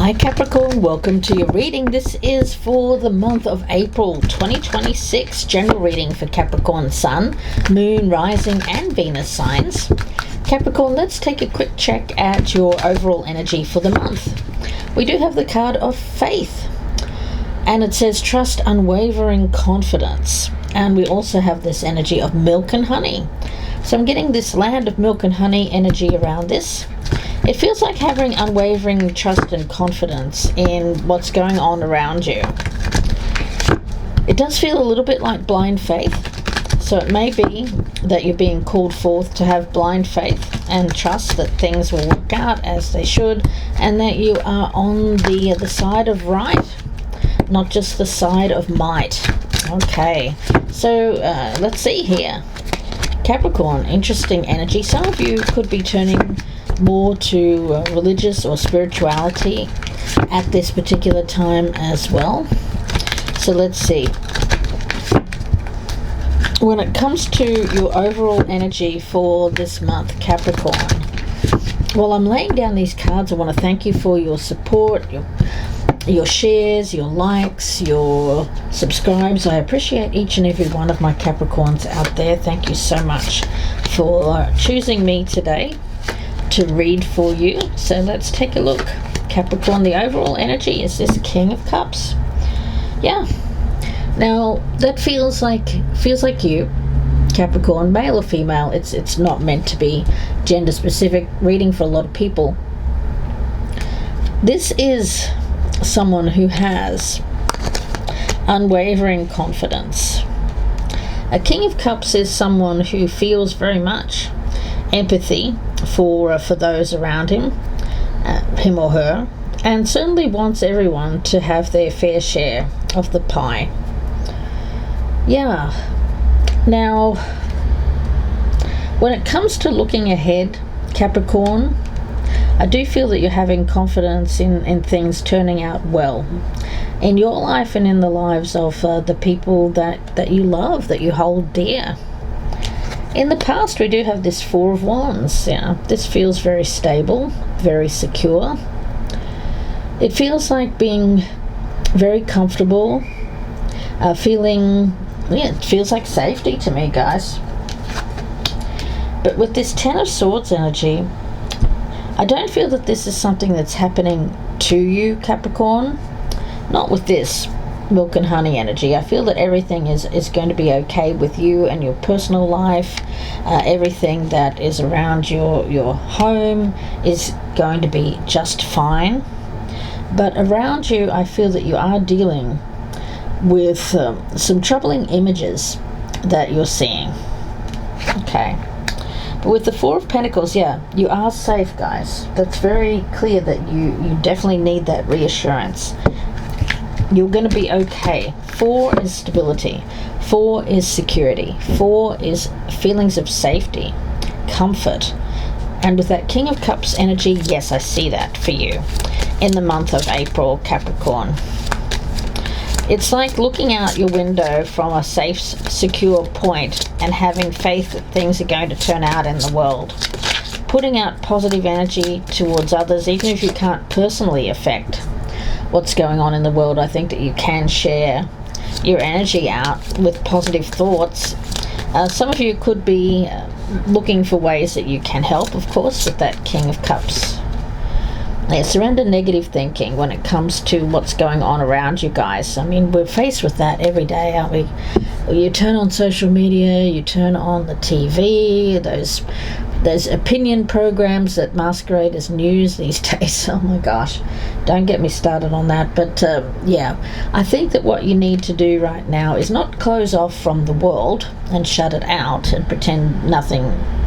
Hi Capricorn, welcome to your reading. This is for the month of April 2026, general reading for Capricorn Sun, Moon, Rising and Venus signs. Capricorn, let's take a quick check at your overall energy for the month. We do have the card of Faith and it says trust, unwavering confidence, and we also have this energy of milk and honey. So I'm getting this land of milk and honey energy around this. It feels like having unwavering trust and confidence in what's going on around you. It does feel a little bit like blind faith. So it may be that you're being called forth to have blind faith and trust that things will work out as they should, and that you are on the side of right, not just the side of might. Okay, so let's see here. Capricorn, interesting energy. Some of you could be turning more to religious or spirituality at this particular time as well. So let's see. When it comes to your overall energy for this month, Capricorn, while I'm laying down these cards, I want to thank you for your support, your shares, your likes, your subscribes. I appreciate each and every one of my Capricorns out there. Thank you so much for choosing me today to read for you. So let's take a look. Capricorn, the overall energy is this King of Cups. Yeah. Now that feels like you, Capricorn, male or female. It's not meant to be gender specific reading for a lot of people. This is someone who has unwavering confidence. A King of Cups is someone who feels very much empathy for those around him or her, and certainly wants everyone to have their fair share of the pie. Yeah. Now, when it comes to looking ahead, Capricorn, I do feel that you're having confidence in things turning out well in your life and in the lives of the people that you love, that you hold dear. In the past, we do have this Four of Wands. Yeah, this feels very stable, very secure. It feels like being very comfortable, it feels like safety to me, guys. But with this Ten of Swords energy, I don't feel that this is something that's happening to you, Capricorn. Not with this milk and honey energy. I feel that everything is going to be okay with you and your personal life. Everything that is around your home is going to be just fine. But around you, I feel that you are dealing with some troubling images that you're seeing. Okay. But with the Four of Pentacles, yeah, you are safe, guys. That's very clear that you definitely need that reassurance. You're going to be okay. 4 is stability. 4 is security. 4 is feelings of safety, comfort. And with that King of Cups energy, yes, I see that for you in the month of April, Capricorn. It's like looking out your window from a safe, secure point and having faith that things are going to turn out in the world. Putting out positive energy towards others, even if you can't personally affect what's going on in the world. I think that you can share your energy out with positive thoughts. Some of you could be looking for ways that you can help, of course, with that King of Cups. Yeah, surrender negative thinking when it comes to what's going on around you, guys. I mean, we're faced with that every day, aren't we? You turn on social media, you turn on the TV, those opinion programs that masquerade as news these days. Oh my gosh, don't get me started on that. But yeah, I think that what you need to do right now is not close off from the world and shut it out and pretend nothing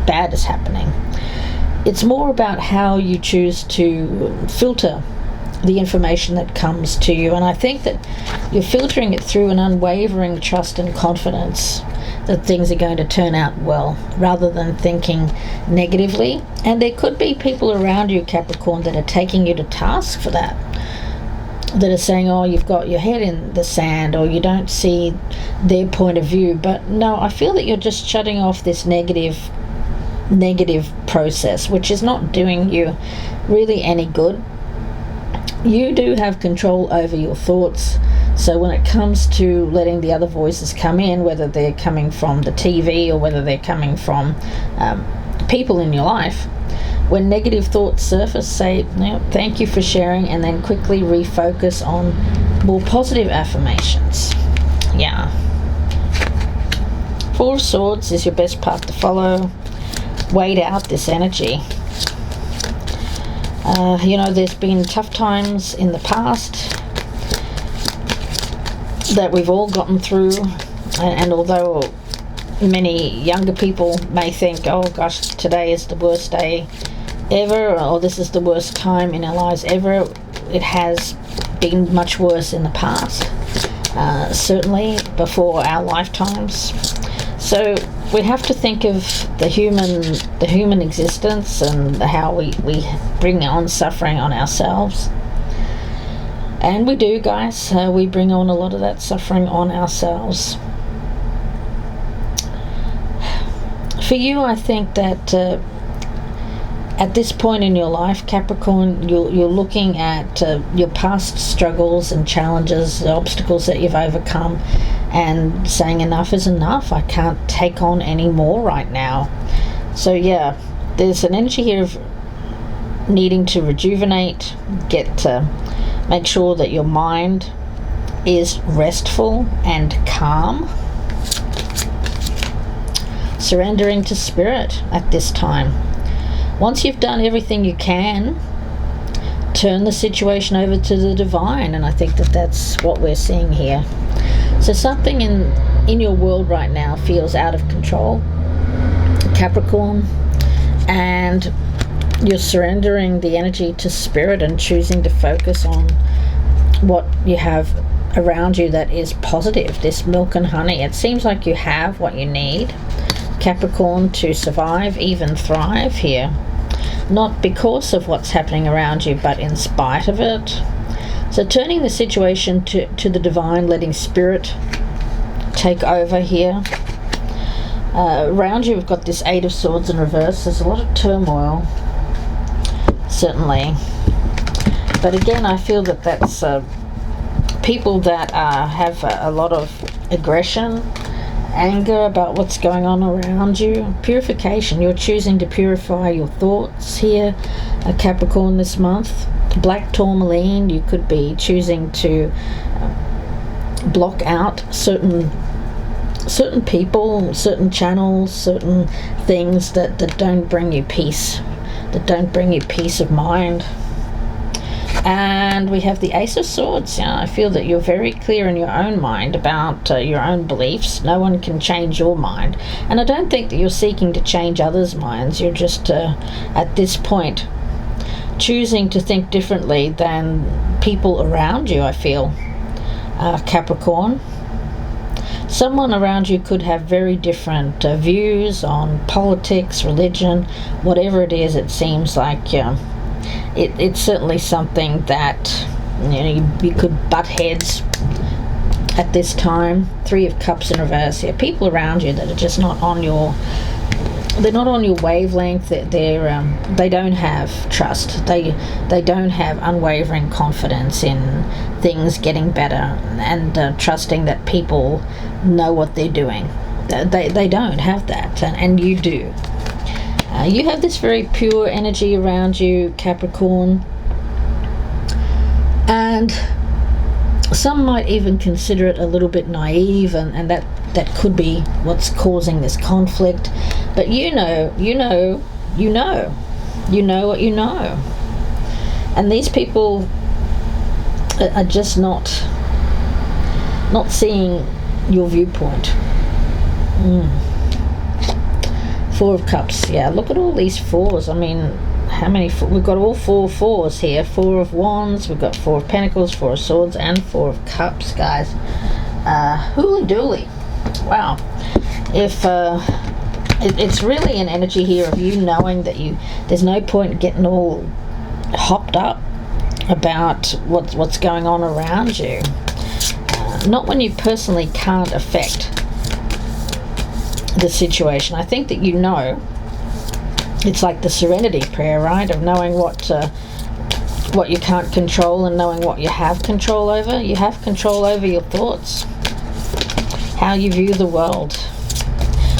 bad is happening. It's more about how you choose to filter the information that comes to you, and I think that you're filtering it through an unwavering trust and confidence that things are going to turn out well, rather than thinking negatively. And there could be people around you, Capricorn, that are taking you to task for that are saying, oh, you've got your head in the sand, or you don't see their point of view. But no, I feel that you're just shutting off this negative process, which is not doing you really any good. you do have control over your thoughts. So when it comes to letting the other voices come in, whether they're coming from the TV or whether they're coming from people in your life, when negative thoughts surface, say, thank you for sharing, and then quickly refocus on more positive affirmations. Yeah. Four of Swords is your best path to follow. Wait out this energy. There's been tough times in the past that we've all gotten through, and although many younger people may think, oh gosh, today is the worst day ever, or this is the worst time in our lives ever, it has been much worse in the past, certainly before our lifetimes. So we have to think of the human existence and how we bring on suffering on ourselves. And we do, guys. We bring on a lot of that suffering on ourselves. For you, I think that at this point in your life, Capricorn, you're looking at your past struggles and challenges, the obstacles that you've overcome, and saying enough is enough. I can't take on any more right now. So yeah, there's an energy here of needing to rejuvenate, make sure that your mind is restful and calm. Surrendering to spirit at this time. Once you've done everything you can, turn the situation over to the divine, and I think that that's what we're seeing here. So something in your world right now feels out of control, Capricorn, and you're surrendering the energy to spirit and choosing to focus on what you have around you that is positive, this milk and honey. It seems like you have what you need, Capricorn, to survive, even thrive here. Not because of what's happening around you, but in spite of it. So turning the situation to the divine, letting spirit take over here. Around you we've got this Eight of Swords in reverse. There's a lot of turmoil, certainly. But again, I feel that that's people that have a lot of aggression, anger about what's going on around you. Purification. You're choosing to purify your thoughts here, Capricorn, this month. Black tourmaline. You could be choosing to block out certain people, certain channels, certain things that don't bring you peace, that don't bring you peace of mind. And we have the Ace of Swords. I feel that you're very clear in your own mind about your own beliefs. No one can change your mind. And I don't think that you're seeking to change others' minds. You're just, at this point, choosing to think differently than people around you, I feel, Capricorn. Someone around you could have very different views on politics, religion, whatever it is. It seems like it's certainly something that you could butt heads at this time. Three of Cups in reverse here. People around you that are just not on your wavelength. They don't have trust. They don't have unwavering confidence in things getting better and trusting that people know what they're doing. They don't have that, and you do. You have this very pure energy around you, Capricorn, and some might even consider it a little bit naive, and that could be what's causing this conflict. But you know what you know. And these people are just not seeing your viewpoint. Four of Cups. Yeah, look at all these fours. I mean, how many? We've got all four fours here. Four of Wands. We've got Four of Pentacles, Four of Swords, and Four of Cups, guys. Hooly dooly. Wow. If it's really an energy here of you knowing that there's no point getting all hopped up about what's going on around you. Not when you personally can't affect the situation. I think that it's like the serenity prayer, right, of knowing what what you can't control and knowing what you have control over. You have control over your thoughts, how you view the world.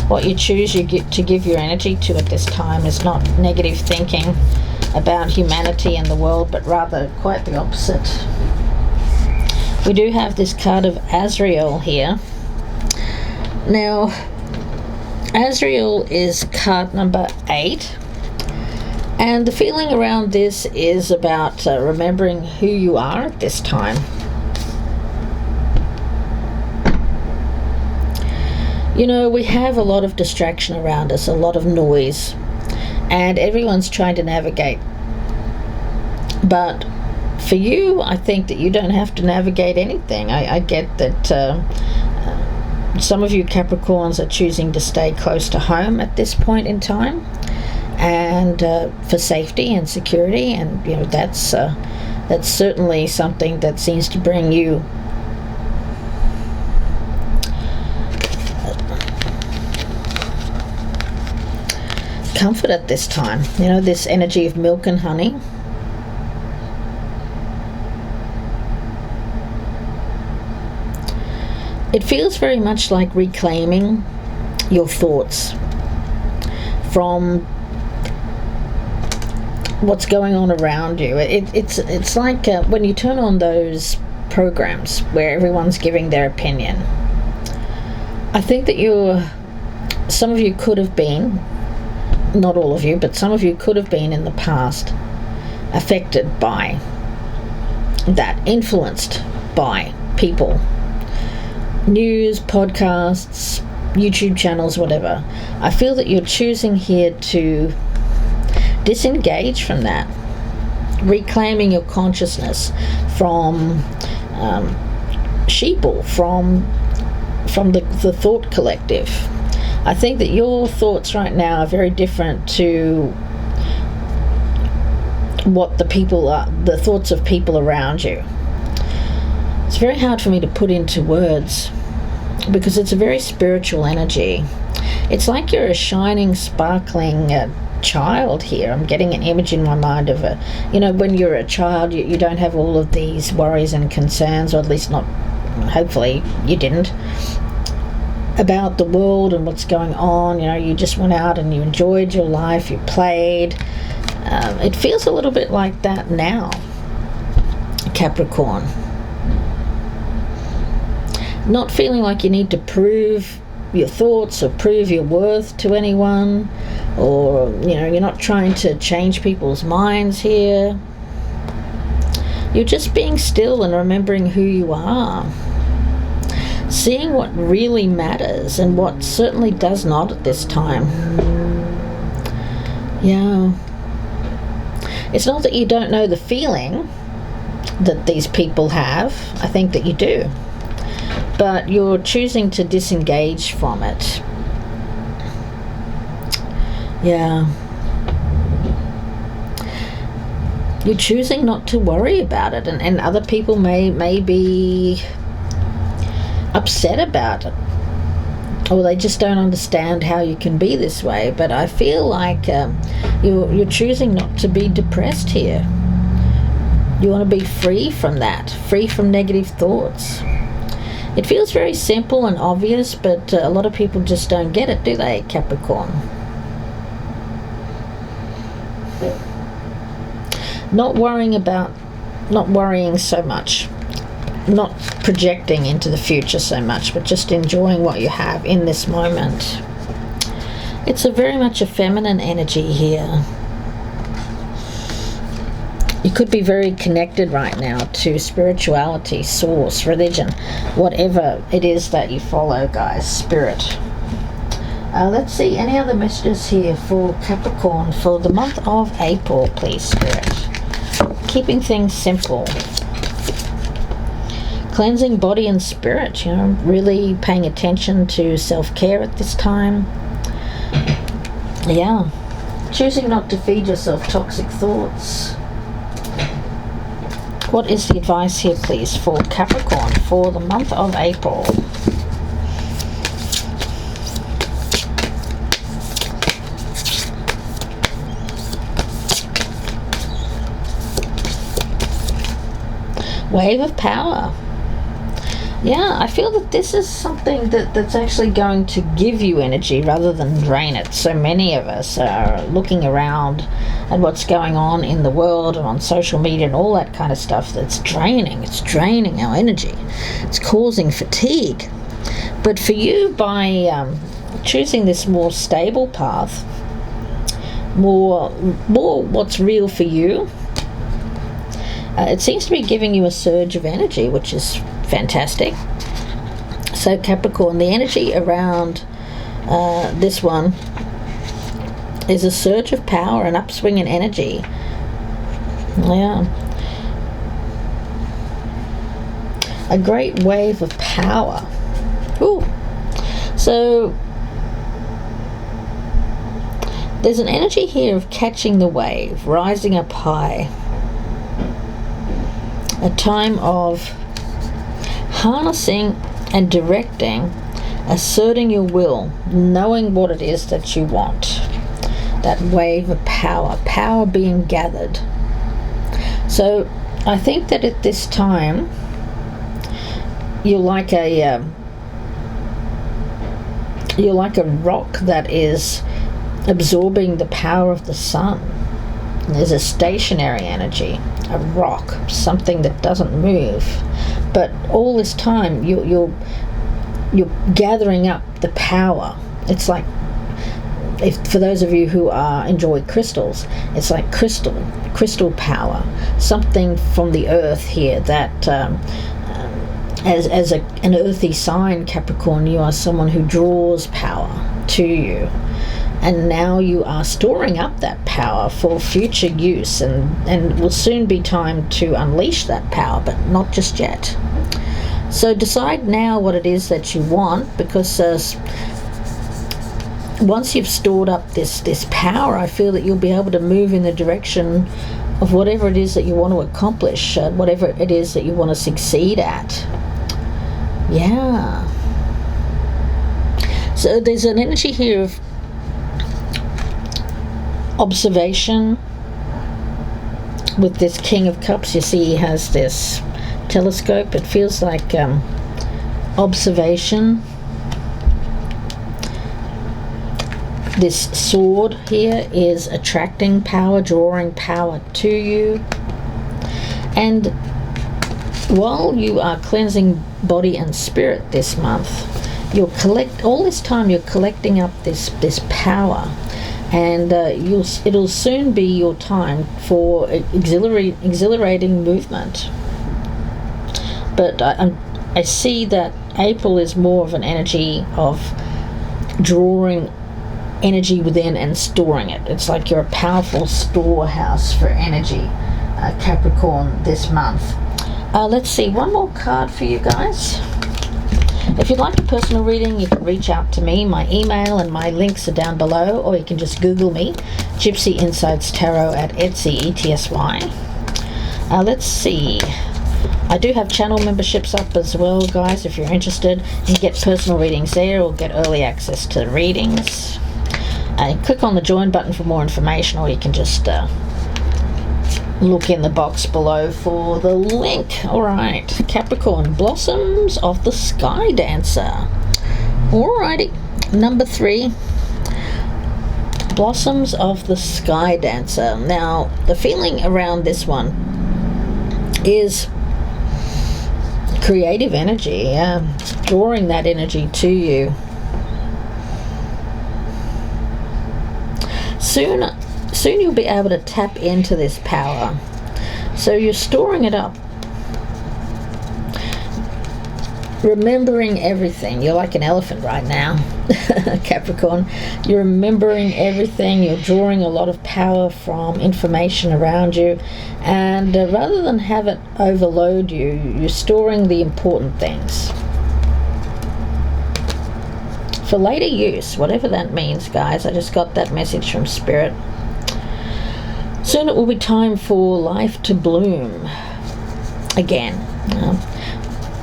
What you choose you get to give your energy to at this time is not negative thinking about humanity and the world, but rather quite the opposite. We do have this card of Azrael here. Now, Azrael is card number 8. And the feeling around this is about remembering who you are at this time. You know, we have a lot of distraction around us, a lot of noise, and everyone's trying to navigate. But for you, I think that you don't have to navigate anything. I get that some of you Capricorns are choosing to stay close to home at this point in time, and for safety and security, and you know that's certainly something that seems to bring you comfort at this time. You know, this energy of milk and honey. It feels very much like reclaiming your thoughts from what's going on around you. It's like when you turn on those programs where everyone's giving their opinion. I think that some of you could have been, not all of you, but some of you could have been in the past affected by that, influenced by people, news, podcasts, YouTube channels, whatever. I feel that you're choosing here to disengage from that, reclaiming your consciousness from sheeple, from the thought collective. I think that your thoughts right now are very different to what the thoughts of people around you. It's very hard for me to put into words because it's a very spiritual energy. It's like you're a shining, sparkling child here. I'm getting an image in my mind of when you're a child, you don't have all of these worries and concerns, or at least not, hopefully you didn't, about the world and what's going on. You know, you just went out and you enjoyed your life, you played. It feels a little bit like that now, Capricorn. Not feeling like you need to prove your thoughts or prove your worth to anyone, or you're not trying to change people's minds here. You're just being still and remembering who you are, seeing what really matters and what certainly does not at this time. Yeah, it's not that you don't know the feeling that these people have. I think that you do, but you're choosing to disengage from it. Yeah. You're choosing not to worry about it, and other people may be upset about it, or they just don't understand how you can be this way. But I feel like you're choosing not to be depressed here. You want to be free from that, free from negative thoughts. It feels very simple and obvious, but a lot of people just don't get it, do they, Capricorn? Not worrying so much, not projecting into the future so much, but just enjoying what you have in this moment. It's very much a feminine energy here. You could be very connected right now to spirituality, source, religion, whatever it is that you follow, guys, spirit. Let's see, any other messages here for Capricorn for the month of April, please, Spirit. Keeping things simple. Cleansing body and spirit, really paying attention to self-care at this time. Yeah. Choosing not to feed yourself toxic thoughts. What is the advice here, please, for Capricorn for the month of April? Wave of power. Yeah, I feel that this is something that's actually going to give you energy rather than drain it. So many of us are looking around at what's going on in the world and on social media and all that kind of stuff that's draining. It's draining our energy. It's causing fatigue. But for you, by choosing this more stable path, more what's real for you, it seems to be giving you a surge of energy, which is fantastic. So Capricorn, the energy around this one is a surge of power, an upswing in energy. Yeah. A great wave of power. Ooh. So there's an energy here of catching the wave, rising up high. A time of harnessing and directing, asserting your will, knowing what it is that you want. That wave of power, power being gathered. So I think that at this time you're like a rock that is absorbing the power of the sun. There's a stationary energy, a rock, something that doesn't move. But all this time you're gathering up the power. It's like, for those of you who enjoy crystals, it's like crystal power, something from the earth here that as an earthy sign, Capricorn, you are someone who draws power to you. And now you are storing up that power for future use, and it will soon be time to unleash that power, but not just yet. So decide now what it is that you want, because once you've stored up this power, I feel that you'll be able to move in the direction of whatever it is that you want to accomplish, whatever it is that you want to succeed at. Yeah. So there's an energy here of observation with this King of Cups. You see he has this telescope. It feels like observation. This sword here is attracting power, drawing power to you. And while you are cleansing body and spirit this month, all this time you're collecting up this power. And it'll soon be your time for exhilarating movement. But I see that April is more of an energy of drawing energy within and storing it. It's like you're a powerful storehouse for energy, Capricorn, this month. Let's see, one more card for you guys. If you'd like a personal reading, you can reach out to me. My email and my links are down below, or you can just Google me, Gypsy Insights Tarot at Etsy, ETSY. Let's see. I do have channel memberships up as well, guys. If you're interested, you can get personal readings there or get early access to the readings. Click on the join button for more information, or you can just look in the box below for the link. Alright, Capricorn, Blossoms of the Sky Dancer. Alrighty, number 3, Blossoms of the Sky Dancer. Now, the feeling around this one is creative energy, drawing that energy to you. Soon you'll be able to tap into this power. So you're storing it up. Remembering everything. You're like an elephant right now, Capricorn. You're remembering everything. You're drawing a lot of power from information around you. And rather than have it overload you, you're storing the important things for later use, whatever that means, guys. I just got that message from Spirit. Soon it will be time for life to bloom again.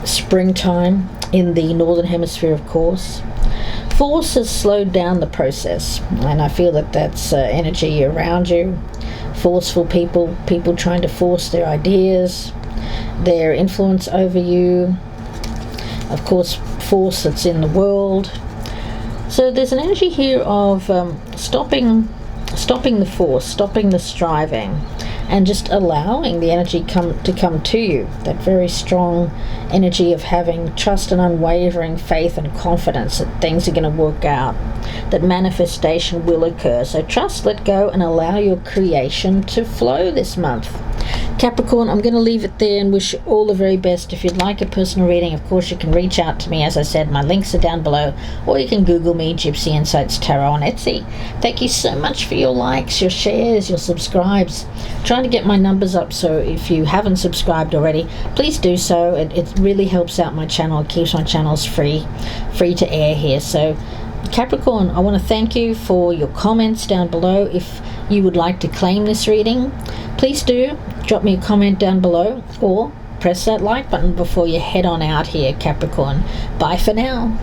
Springtime in the Northern Hemisphere, of course. Force has slowed down the process, and I feel that that's energy around you. Forceful people trying to force their ideas, their influence over you, of course, force that's in the world. So there's an energy here of stopping the force, stopping the striving, and just allowing the energy to come to you. That very strong energy of having trust and unwavering faith and confidence that things are going to work out, that manifestation will occur. So trust, let go, and allow your creation to flow this month. Capricorn, I'm going to leave it there and wish you all the very best. If you'd like a personal reading, of course, you can reach out to me. As I said, my links are down below, or you can Google me, Gypsy Insights Tarot on Etsy. Thank you so much for your likes, your shares, your subscribes. Trying to get my numbers up, so if you haven't subscribed already, please do so. It really helps out my channel. It keeps my channels free to air here. So Capricorn, I want to thank you for your comments down below. If you would like to claim this reading, please do drop me a comment down below, or press that like button before you head on out here, Capricorn. Bye for now.